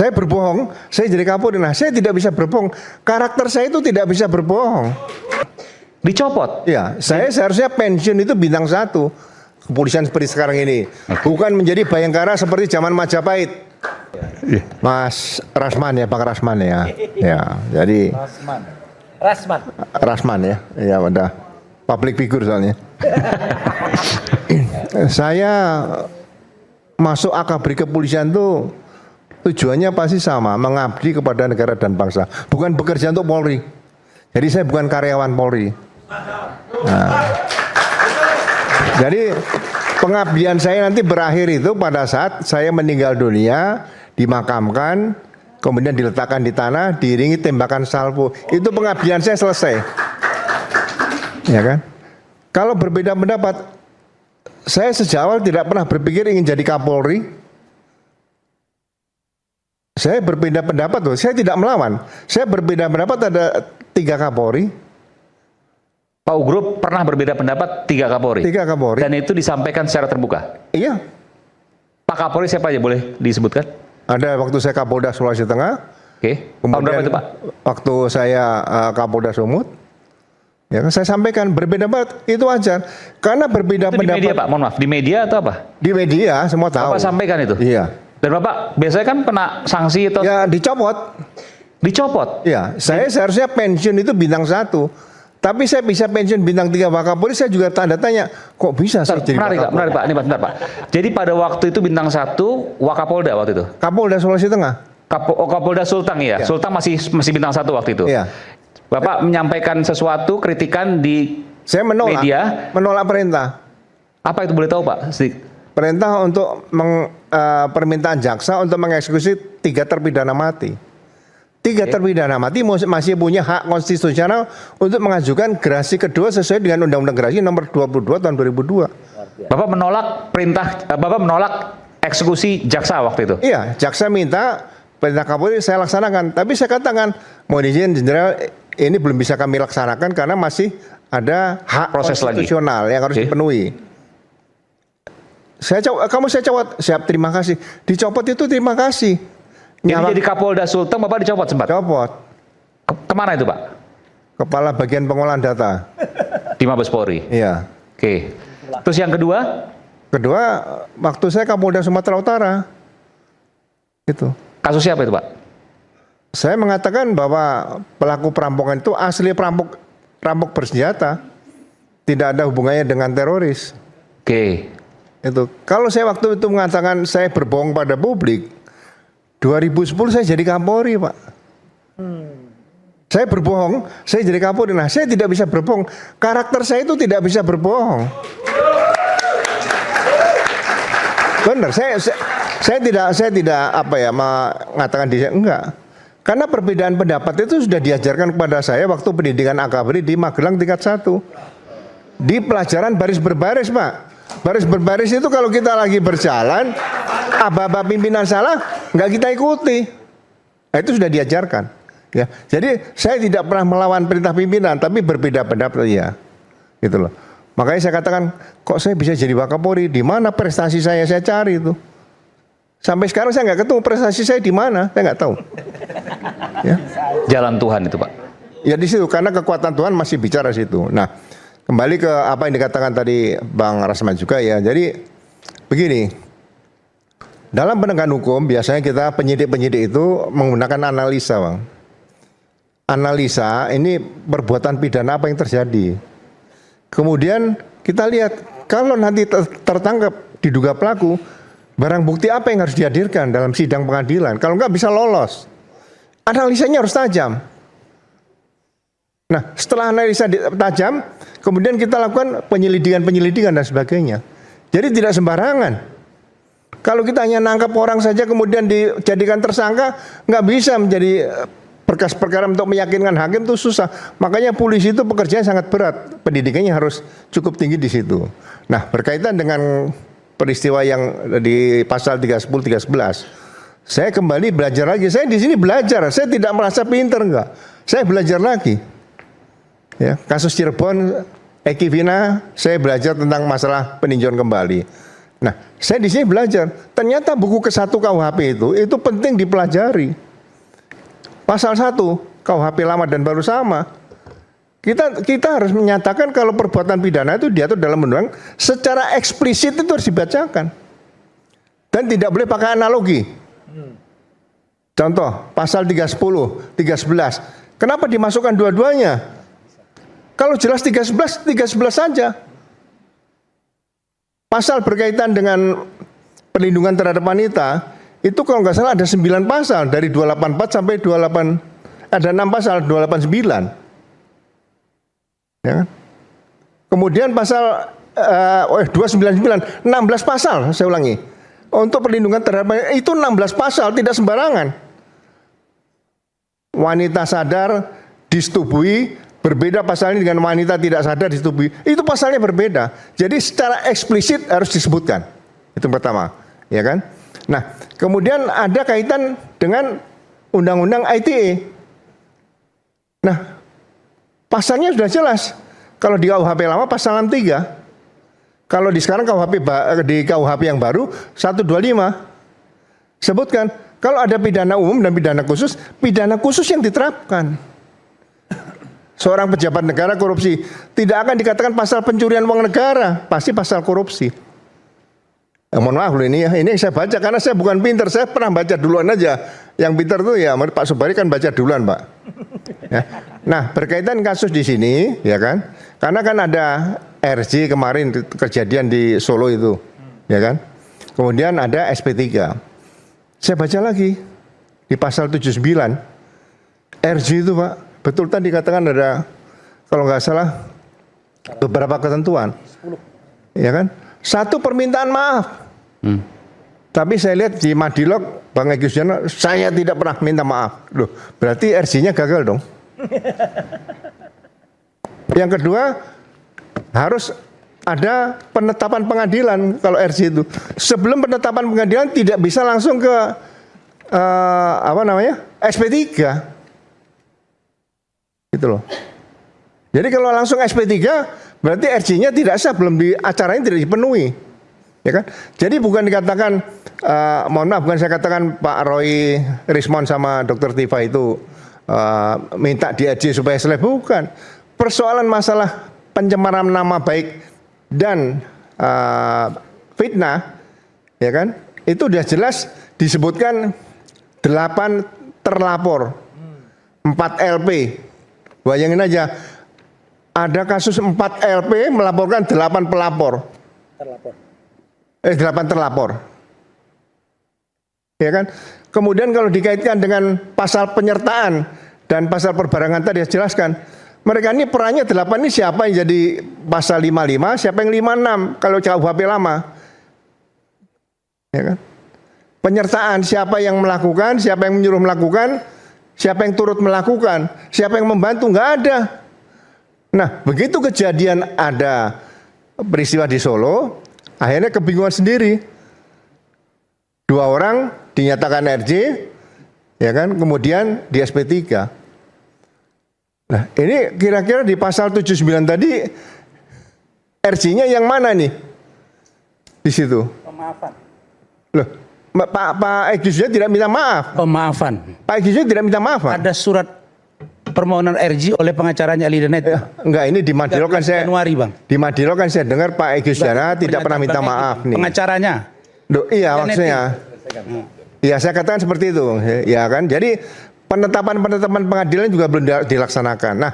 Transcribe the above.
Saya berbohong, saya jadi Kapolri. Nah, saya tidak bisa berbohong. Karakter saya itu tidak bisa berbohong. Dicopot? Ya, saya seharusnya pensiun itu bintang 1. Kepolisian seperti sekarang ini. Bukan menjadi Bayangkara seperti zaman Majapahit. Mas Rasman ya, Pak Rasman ya. Ya, jadi Rasman ya. Ya, udah public figure soalnya. Saya masuk akabri kepolisian tuh tujuannya pasti sama, mengabdi kepada negara dan bangsa, bukan bekerja untuk Polri. Jadi saya bukan karyawan Polri. Nah, jadi pengabdian saya nanti berakhir itu pada saat saya meninggal dunia, dimakamkan, kemudian diletakkan di tanah, diiringi tembakan salvo. Itu pengabdian saya selesai. Ya kan? Kalau berbeda pendapat, saya sejak awal tidak pernah berpikir ingin jadi Kapolri. Saya berbeda pendapat loh, saya tidak melawan. Saya berbeda pendapat ada 3 Kapolri. Pak Ugro pernah berbeda pendapat 3 Kapolri? 3 Kapolri. Dan itu disampaikan secara terbuka? Iya. Pak Kapolri siapa aja boleh disebutkan? Ada waktu saya Kapolda Sulawesi Tengah. Oke. Kemudian Tahun berapa itu Pak? Waktu saya Kapolda Sumut. Ya, saya sampaikan berbeda pendapat itu wajar. Karena berbeda Itu pendapat. di media Pak, mohon maaf. Di media atau apa? Di media semua tahu. Bapak sampaikan itu? Iya. Dan Bapak biasanya kan kena sanksi atau Ya dicopot. dicopot? Ya, saya seharusnya pensiun itu bintang 1. Tapi saya bisa pensiun bintang 3 Pak Kapolri, saya juga tanda tanya, kok bisa saya jadi Menarik Pak, menarik Pak. Ini bentar Pak. Jadi pada waktu itu bintang 1 Wakapolda waktu itu? Kapolda Sulawesi Tengah. Kapolda Sulteng ya? Ya. Sulteng masih bintang 1 waktu itu? Iya. Bapak menyampaikan sesuatu, kritikan di Saya menolak, media. menolak perintah. Apa itu boleh tahu Pak? Sedikit. Perintah untuk permintaan jaksa untuk mengeksekusi 3 terpidana mati. 3 terpidana mati masih punya hak konstitusional untuk mengajukan gerasi kedua sesuai dengan Undang-Undang Gerasi nomor 22 tahun 2002. Bapak menolak perintah, Bapak menolak eksekusi jaksa waktu itu? Iya, jaksa minta perintah Kapolri saya laksanakan. Tapi saya katakan, mohon izin Jenderal, ini belum bisa kami laksanakan karena masih ada hak Proses konstitusional lagi yang harus dipenuhi. Saya copot, siap, terima kasih. Dicopot itu terima kasih. Jadi Kapolda Sulteng Bapak dicopot sempat? Copot. Kemana itu Pak? Kepala bagian pengolahan data. Di Mabes Polri? Iya. Oke. Terus yang kedua? Kedua, waktu saya Kapolda Sumatera Utara. Itu. Kasus siapa itu Pak? Saya mengatakan bahwa pelaku perampokan itu asli perampok bersenjata. Tidak ada hubungannya dengan teroris. Oke. Itu. Kalau saya waktu itu mengatakan saya berbohong pada publik, 2010 saya jadi Kapolri, Pak. Saya berbohong, saya jadi Kapolri. Nah, saya tidak bisa berbohong. Karakter saya itu tidak bisa berbohong. Benar, saya tidak apa ya mengatakan diri enggak. Karena perbedaan pendapat itu sudah diajarkan kepada saya waktu pendidikan akabri di Magelang tingkat 1. Di pelajaran baris berbaris, Pak. Baris berbaris itu kalau kita lagi berjalan, aba-aba pimpinan salah, nggak kita ikuti. Nah, itu sudah diajarkan. Ya, jadi saya tidak pernah melawan perintah pimpinan, tapi berbeda pendapat ya, gitu loh. Makanya saya katakan, kok saya bisa jadi Wakapolri? Di mana prestasi saya cari itu? Sampai sekarang saya nggak ketemu prestasi saya di mana, saya nggak tahu. Ya. Jalan Tuhan itu Pak. Ya di situ, karena kekuatan Tuhan masih bicara situ. Nah, kembali ke apa yang dikatakan tadi Bang Rasman juga ya. Jadi begini, dalam penegakan hukum biasanya kita penyidik-penyidik itu menggunakan analisa, Bang. Analisa ini perbuatan pidana apa yang terjadi. Kemudian kita lihat kalau nanti tertangkap diduga pelaku, barang bukti apa yang harus dihadirkan dalam sidang pengadilan. Kalau enggak bisa lolos. Analisanya harus tajam. Nah, setelah analisa tajam, kemudian kita lakukan penyelidikan dan sebagainya. Jadi tidak sembarangan. Kalau kita hanya nangkap orang saja kemudian dijadikan tersangka, nggak bisa menjadi berkas perkara untuk meyakinkan hakim itu susah. Makanya polisi itu pekerjaan sangat berat. Pendidikannya harus cukup tinggi di situ. Nah, berkaitan dengan peristiwa yang di pasal 310, 311, saya kembali belajar lagi. Saya di sini belajar. Saya tidak merasa pinter enggak. Saya belajar lagi. Ya, kasus Cirebon, Eki Vina, saya belajar tentang masalah peninjauan kembali. Nah, saya di sini belajar. Ternyata buku ke-1 KUHP itu penting dipelajari. Pasal 1 KUHP lama dan baru sama. Kita harus menyatakan kalau perbuatan pidana itu diatur dalam undang secara eksplisit itu harus dibacakan. Dan tidak boleh pakai analogi. Contoh, pasal 310, 311. Kenapa dimasukkan dua-duanya? Kalau jelas 311, 311 saja. Pasal berkaitan dengan perlindungan terhadap wanita, itu kalau nggak salah ada 9 pasal, dari 284 sampai 28, ada 6 pasal, 289. Ya kan? Kemudian pasal 299, 16 pasal, saya ulangi. Untuk perlindungan terhadap wanita, itu 16 pasal, tidak sembarangan. Wanita sadar, disetubui, berbeda pasalnya dengan wanita tidak sadar disetubui. Itu pasalnya berbeda. Jadi secara eksplisit harus disebutkan. Itu pertama, ya kan? Nah, kemudian ada kaitan dengan undang-undang ITE. Nah, pasalnya sudah jelas. Kalau di KUHP lama pasal 63. Kalau di sekarang di KUHP yang baru 125 sebutkan kalau ada pidana umum dan pidana khusus yang diterapkan. Seorang pejabat negara korupsi tidak akan dikatakan pasal pencurian uang negara, pasti pasal korupsi. Mohon maaf loh ini saya baca karena saya bukan pinter, saya pernah baca duluan aja. Yang pinter tuh ya Pak Subari kan baca duluan, Pak. Ya. Nah, berkaitan kasus di sini, ya kan? Karena kan ada RJ kemarin kejadian di Solo itu, ya kan? Kemudian ada SP3. Saya baca lagi di pasal 79 RJ itu, Pak. Betul tadi dikatakan ada, kalau nggak salah, beberapa ketentuan. Ya kan? 1 permintaan maaf. Tapi saya lihat di Madilog, Bang Egy Sujana, saya tidak pernah minta maaf. Loh, berarti RJ-nya gagal dong. Yang kedua, harus ada penetapan pengadilan kalau RJ itu. Sebelum penetapan pengadilan tidak bisa langsung ke SP3. Gitu loh. Jadi kalau langsung SP3 berarti RJ-nya tidak sah, belum acaranya tidak dipenuhi. Ya kan? Jadi bukan dikatakan mohon maaf, bukan saya katakan Pak Roy Rismon sama Dr. Tifa itu minta di RJ supaya selesai, bukan. Persoalan masalah pencemaran nama baik dan fitnah, ya kan? Itu sudah jelas disebutkan 8 terlapor, 4 LP. Bayangin aja, ada kasus 4 LP melaporkan 8 pelapor. 8 terlapor. Ya kan? Kemudian kalau dikaitkan dengan pasal penyertaan dan pasal perbarangan tadi jelaskan, mereka ini perannya 8 ini siapa yang jadi pasal 55, siapa yang 56 kalau KUHP lama. Ya kan? Penyertaan, siapa yang melakukan, siapa yang menyuruh melakukan, siapa yang turut melakukan, siapa yang membantu, nggak ada. Nah, begitu kejadian ada peristiwa di Solo, akhirnya kebingungan sendiri. 2 orang dinyatakan RJ, ya kan, kemudian di SP3. Nah, ini kira-kira di pasal 79 tadi, RJ-nya yang mana nih? Di situ. Pemaafan. Loh, Pak Egy Sujana tidak minta maaf. Pemaafan. Pak Egy Sujana tidak minta maaf, Pak. Ada surat permohonan RJ oleh pengacaranya Ali Danet. Enggak, ini di Madilo kan saya Januari, Bang. Di Madilo kan saya dengar Pak Egy Sujana tidak pernah minta maaf nih. Pengacaranya. Iya, maksudnya. Iya, saya katakan seperti itu. Ya kan? Jadi penetapan pengadilan juga belum dilaksanakan. Nah,